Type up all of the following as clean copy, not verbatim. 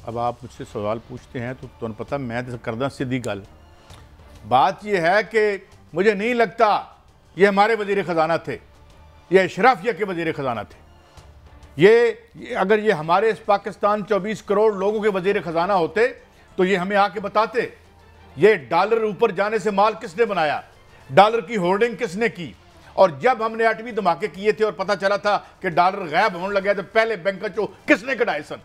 अब आप मुझसे सवाल पूछते हैं तो तुम्हें पता मैं तो करदा सीधी गल। बात यह है कि मुझे नहीं लगता ये हमारे वजीर ख़जाना थे, ये अशराफिया के वजीर ख़जाना थे। ये अगर ये हमारे इस पाकिस्तान 24 करोड़ लोगों के वजीर ख़जाना होते तो ये हमें आके बताते ये डॉलर ऊपर जाने से माल किसने बनाया, डॉलर की होर्डिंग किसने की। और जब हमने 8वीं धमाके किए थे और पता चला था कि डॉलर गायब होने लगा तो पहले बैंक चो किसने कढ़ाए सन।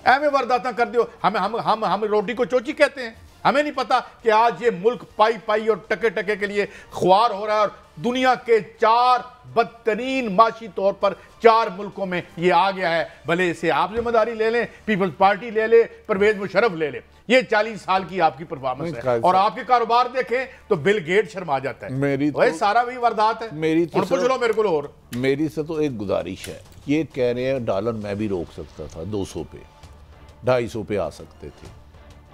एवं वारदात कर दियो, हम रोटी को चोची कहते हैं। हमें नहीं पता कि आज ये मुल्क पाई पाई और टके टके के लिए ख्वार हो रहा है और दुनिया के 4 बदतरीन माशी तौर पर 4 मुल्कों में ये आ गया है। भले इसे आप जिम्मेदारी ले लें, पीपल्स पार्टी ले ले, परवेज मुशर्रफ ले ले, ये 40 साल की आपकी परफॉर्मेंस है। और आपके कारोबार देखें तो बिल गेट शर्मा जाता है। मेरी तो सारा भी वारदात है। मेरी तो पूछ लो मेरे को और मेरी से तो एक गुजारिश है, ये कह रहे हैं डॉलर मैं भी रोक सकता था 200 पे 250 पे आ सकते थे।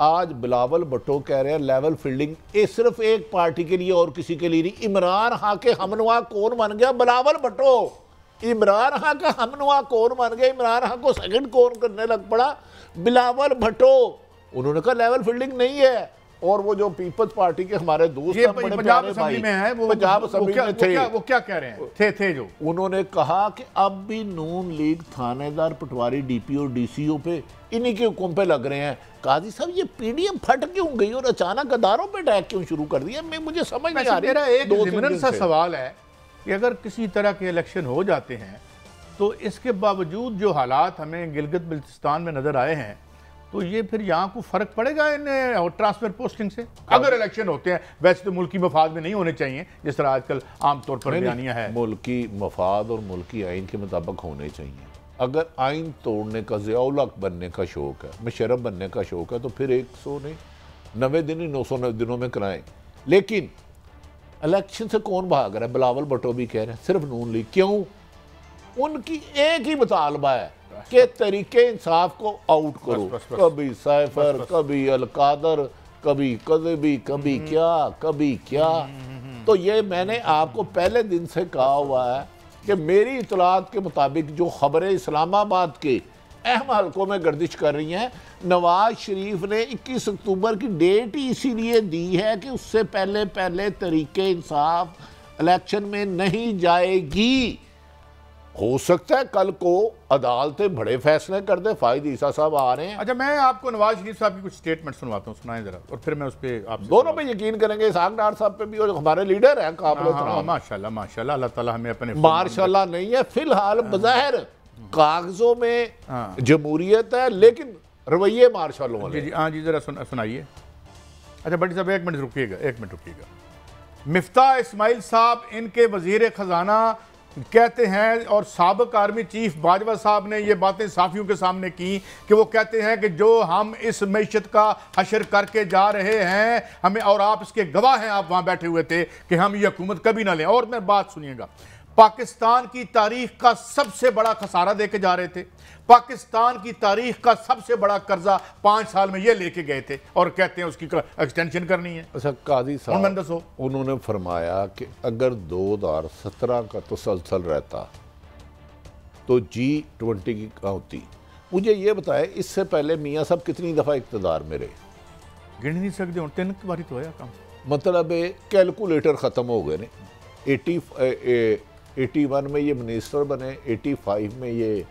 आज बिलावल भुट्टो कह रहे हैं लेवल फील्डिंग ये सिर्फ एक पार्टी के लिए और किसी के लिए नहीं। इमरान खां के हमनुआ कौन बन गया? बिलावल भुट्टो। इमरान खां का हमनुआ कौन बन गया? इमरान खां को सेकंड कौन करने लग पड़ा? बिलावल भुट्टो। उन्होंने कहा लेवल फील्डिंग नहीं है। और वो जो पीपल्स पार्टी के हमारे दोस्त पंजाब असेंबली में है, वो पंजाब असेंबली में थे, वो क्या कह रहे हैं? थे जो उन्होंने कहा कि अब भी नून लीग थानेदार, पटवारी, डीपी और डीसीओ पे इन्हीं के हुक्म पे लग रहे हैं। काजी साहब ये पीडीएम फट क्यों गई और अचानक अदारों पे अटैक क्यों शुरू कर दिया? मुझे समझ नहीं आ रही। मेरा एक ज़िमरन सा सवाल है कि अगर किसी तरह के इलेक्शन हो जाते हैं तो इसके बावजूद जो हालात हमें गिलगित बल्तिस्तान में नजर आए हैं तो ये फिर यहाँ को फर्क पड़ेगा इन ट्रांसफर पोस्टिंग से अगर इलेक्शन होते हैं? वैसे तो मुल्की मफाद में नहीं होने चाहिए जिस तरह आजकल आमतौर पर बयानियां है। मुल्की मफाद और मुल्की आइन के मुताबिक होने चाहिए। अगर आइन तोड़ने का, ज़िया-उल हक बनने का शौक है, मुशर्रफ बनने का शौक है तो फिर 100 नहीं 90 दिन ही 900 दिनों में कराएं। लेकिन इलेक्शन से कौन भाग रहा है? बिलावल भुट्टो भी कह रहे हैं सिर्फ नून लीग। क्यों? उनकी एक ही मुतालबा है कि तरीके इंसाफ को आउट करो। बस। कभी सैफर, कभी अलकादर, कभी कभी क्या। तो ये मैंने आपको पहले दिन से कहा हुआ है कि मेरी इतलात के मुताबिक जो खबरें इस्लामाबाद के अहम हलकों में गर्दिश कर रही हैं, नवाज शरीफ ने 21 अक्टूबर की डेट ही इसीलिए दी है कि उससे पहले तरीके इंसाफ इलेक्शन में नहीं जाएगी। हो सकता है कल को अदालतें बड़े फैसले कर दे। फायद ईसा साहब आ रहे हैं। अच्छा, मैं आपको नवाज शरीफ साहब की कुछ स्टेटमेंट सुनवाता हूँ, सुनाएं जरा, और फिर मैं उस पर आप दोनों पे यकीन करेंगे। इसहाक डार साहब पे भी, और हमारे लीडर हैं काबिल एहतराम। माशाल्लाह माशाल्लाह, अल्लाह ताला हमें अपने माशाल्लाह नहीं है फिलहाल, बज़ाहिर कागजों में जमहूरियत है लेकिन रवैये मार्शलों वाले। जी हाँ जी, जरा सुनाइए। अच्छा बड़ी साहब 1 मिनट रुकिएगा। मिफ्ताह इस्माइल साहब इनके वजीर खजाना कहते हैं और साबिक आर्मी चीफ बाजवा साहब ने ये बातें साफियों के सामने की कि वो कहते हैं कि जो हम इस मैशत का हशर करके जा रहे हैं हमें, और आप इसके गवाह हैं, आप वहाँ बैठे हुए थे, कि हम ये हुकूमत कभी ना लें। और मैं बात सुनिएगा, पाकिस्तान की तारीख का सबसे बड़ा खसारा देके जा रहे थे, पाकिस्तान की तारीख का सबसे बड़ा कर्जा 5 साल में ये लेके गए थे और कहते हैं उसकी एक्सटेंशन करनी है। अच्छा काजी साहब, उन्होंने फरमाया कि अगर 2017 का तसलसल रहता तो G20 की क्या होती। मुझे ये बताए इससे पहले मियाँ साहब कितनी दफ़ा इक़्तिदार में रहे? गिन नहीं सकते, 3 बारी तो है काम। मतलब कैलकुलेटर ख़त्म हो गए ने। 81 में ये मिनिस्टर बने, 85 में ये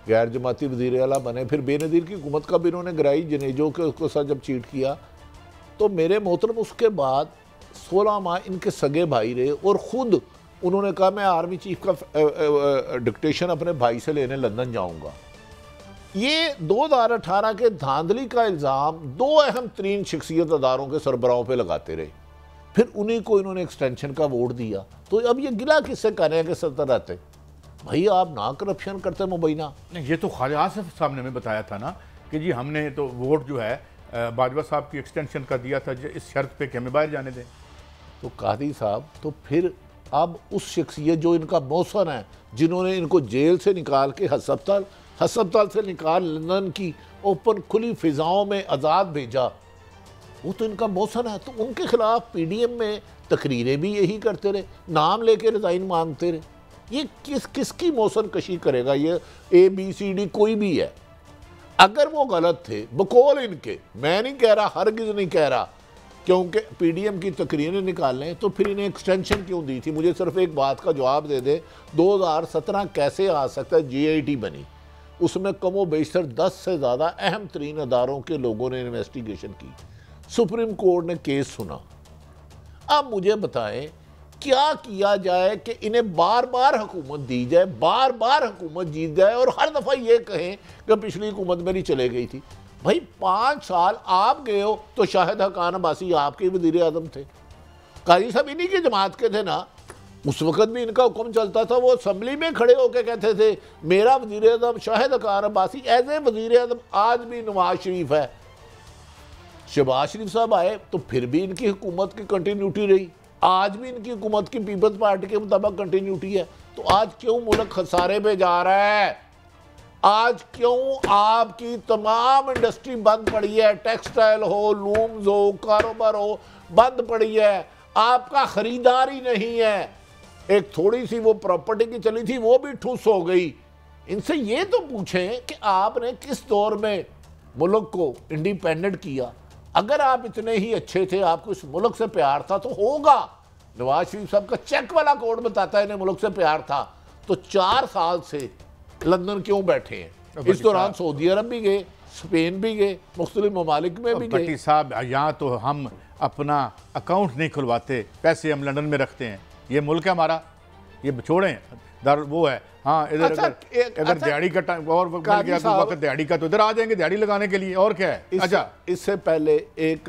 गैर जमाती वज़ीर आला बने, फिर बेनज़ीर की हुकूमत का भी इन्होंने गिराई, जनेजो के उसके साथ जब चीट किया तो मेरे मोहतरम उसके बाद 16 माह इनके सगे भाई रहे और ख़ुद उन्होंने कहा मैं आर्मी चीफ का डिक्टेशन अपने भाई से लेने लंदन जाऊंगा। ये 2018 के धांधली का इल्ज़ाम 2 अहम तरीन शख्सियत अदारों के सरबराहों पे लगाते रहे, फिर उन्हीं को इन्होंने एक्सटेंशन का वोट दिया। तो अब ये गिला किससे कर रहे हैं कि सत्ता रहते भाई आप ना करप्शन करते मुबैना। नहीं, ये तो ख्वाजा आसिफ साहब ने बताया था ना कि जी हमने तो वोट जो है बाजवा साहब की एक्सटेंशन का दिया था इस शर्त पे कि हमें बाहर जाने दें। तो कादी साहब तो फिर अब उस शख्सियत जो इनका मौसन है, जिन्होंने इनको जेल से निकाल के हस्पताल से निकाल लंदन की ओपन खुली फिजाओं में आज़ाद भेजा, वो तो इनका मौसन है। तो उनके खिलाफ PDM में तकरीरें भी यही करते रहे, नाम लेके रिज़ाइन मांगते रहे। ये किसकी मौसन कशी करेगा? ये ABCD कोई भी है। अगर वो गलत थे बकौल इनके, मैं नहीं कह रहा, हरगिज़ नहीं कह रहा, क्योंकि पीडीएम की तकरीरें निकालने तो फिर इन्हें एक्सटेंशन क्यों दी थी? मुझे सिर्फ एक बात का जवाब दे दे, 2017 कैसे आ सकता है? जीआईटी बनी, उसमें कमो बेशतर 10 से ज़्यादा अहम तरीन अदारों के लोगों ने इन्वेस्टिगेशन की, सुप्रीम कोर्ट ने केस सुना। अब मुझे बताएं क्या किया जाए कि इन्हें बार बार हुकूमत दी जाए, बार बार हुकूमत जीत जाए और हर दफ़ा ये कहें कि पिछली हुकूमत मेरी चले गई थी। भाई 5 साल आप गए हो तो शाहिद हकान अब्बासी आपके वज़ीर आज़म थे, काजी साहब इन्हीं की जमात के थे ना, उस वक़्त भी इनका हुक्म चलता था। वो असम्बली में खड़े होकर कहते थे मेरा वज़ीर आज़म शाहिद हकान अब्बासी, एज ए वज़ीर आज़म आज भी नवाज शरीफ है। शहबाज शरीफ साहब आए तो फिर भी इनकी हुकूमत की कंटिन्यूटी रही, आज भी इनकी हुकूमत की पीपल्स पार्टी के मुताबिक कंटिन्यूटी है। तो आज क्यों मुल्क खसारे पे जा रहा है? आज क्यों आपकी तमाम इंडस्ट्री बंद पड़ी है? टेक्सटाइल हो, लूम्स हो, कारोबार हो, बंद पड़ी है, आपका खरीदार ही नहीं है। एक थोड़ी सी वो प्रॉपर्टी की चली थी वो भी ठुस हो गई। इनसे ये तो पूछें कि आपने किस दौर में मुल्क को इंडिपेंडेंट किया? अगर आप इतने ही अच्छे थे, आपको इस मुल्क से प्यार था तो होगा। नवाज शरीफ साहब का चेक वाला कोड बताता है इन्हें मुल्क से प्यार था, तो 4 साल से लंदन क्यों बैठे हैं? इस दौरान सऊदी अरब भी गए, स्पेन भी गए, मुख्तलिफ ममालिक में भी गए। भट्टी साहब यहाँ तो हम अपना अकाउंट नहीं खुलवाते, पैसे हम लंदन में रखते हैं। ये मुल्क है हमारा, ये छोड़ें दर वो है। हाँ इधर अगर दिहाड़ी का टाइम और वक्त दिहाड़ी का तो इधर आ जाएंगे दिहाड़ी लगाने के लिए, और क्या है? अच्छा इससे पहले एक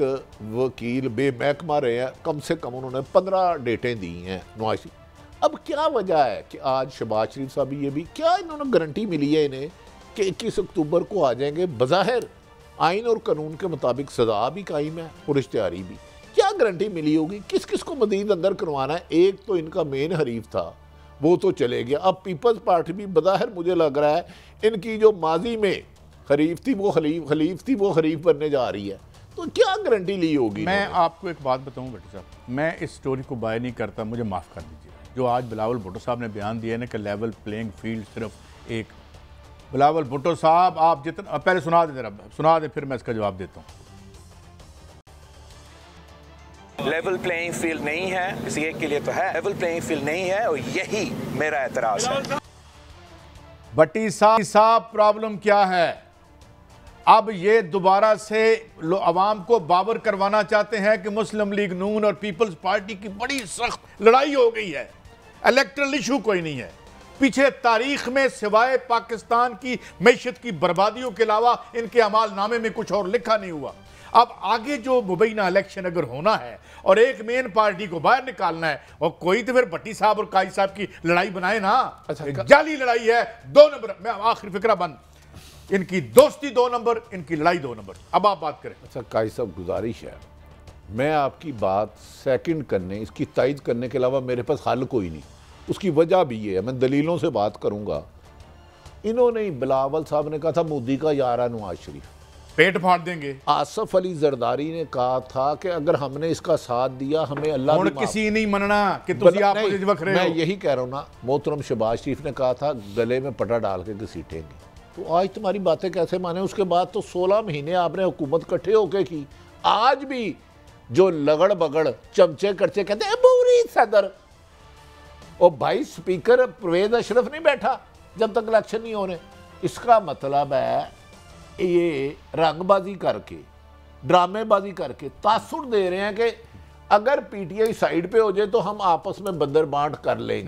वकील बेमहकमा रहे हैं, कम से कम उन्होंने 15 डेटें दी हैं नवाज शरीफ। अब क्या वजह है कि आज शहबाज शरीफ साहब ये भी क्या इन्होंने गारंटी मिली है इन्हें कि 21 अक्टूबर को आ जाएंगे? बज़ाहिर आइन और कानून के मुताबिक सजा भी कायम है और इश्तिहारी भी, क्या गारंटी मिली होगी? किस किस को मजीद अंदर करवाना है? एक तो इनका मेन हरीफ था वो तो चले गया, अब पीपल्स पार्टी भी बज़ाहिर मुझे लग रहा है इनकी जो माजी में हरीफ थी वो खलीफ थी वो हरीफ बनने जा रही है, तो क्या गारंटी ली होगी? मैं आपको एक बात बताऊं भट्टी साहब, मैं इस स्टोरी को बाय नहीं करता, मुझे माफ़ कर दीजिए। जो आज बिलावल भुट्टो साहब ने बयान दिया है ना कि लेवल प्लेइंग फील्ड सिर्फ एक, बिलावल भुट्टो साहब आप जितना पहले सुना दें, जरा सुना दें फिर मैं इसका जवाब देता हूँ। लेवल प्लेइंग फील्ड नहीं है, किसी एक के लिए तो है, लेवल प्लेइंग फील्ड नहीं है और यही मेरा एतराज है। भट्टी साहब प्रॉब्लम क्या है? अब ये दोबारा से अवाम को बावर करवाना चाहते हैं कि मुस्लिम लीग नून और पीपल्स पार्टी की बड़ी सख्त लड़ाई हो गई है, इलेक्ट्रल इशू कोई नहीं है। पीछे तारीख में सिवाय पाकिस्तान की मैशत की बर्बादियों के अलावा इनके अमाल नामे में कुछ और लिखा नहीं हुआ। अब आगे जो मुबैना इलेक्शन अगर होना है और एक मेन पार्टी को बाहर निकालना है, और कोई तो फिर भट्टी साहब और काजी साहब की लड़ाई बनाए ना। अच्छा जाली लड़ाई है, 2 नंबर। मैं आखिरी फिक्रा बंद, इनकी दोस्ती 2 नंबर, इनकी लड़ाई 2 नंबर। अब आप बात करें। अच्छा काजी साहब गुजारिश है, मैं आपकी बात सेकंड करने, इसकी तायद करने के अलावा मेरे पास हल कोई नहीं। उसकी वजह भी ये है, मैं दलीलों से बात करूंगा। इन्होंने बिलावल साहब ने कहा था मोदी का यार है नवाज शरीफ, पेट फाड़ देंगे। आसफ अली जरदारी ने कहा था कि अगर हमने इसका साथ दिया हमें अल्लाह भी किसी नहीं मनना कि तुसी आप मुझे वख रहे हो। मैं यही कह रहा हूँ ना, मोहतरम शहबाज शरीफ ने कहा था गले में पटा डाल के घसीटेंगे, तो आज तुम्हारी बातें कैसे माने? उसके बाद तो 16 महीने आपने हुकूमत इकट्ठे होके की, आज भी जो लगड़ बगड़ चमचे करचे कहते हैं बुरी सदर, और भाई स्पीकर परवेज अशरफ नहीं बैठा जब तक इलेक्शन नहीं होने। इसका मतलब है ये रंगबाजी करके, ड्रामेबाजी करके तासुर दे रहे हैं कि अगर पीटीआई साइड पे हो जाए तो हम आपस में बंदर बांट कर लेंगे।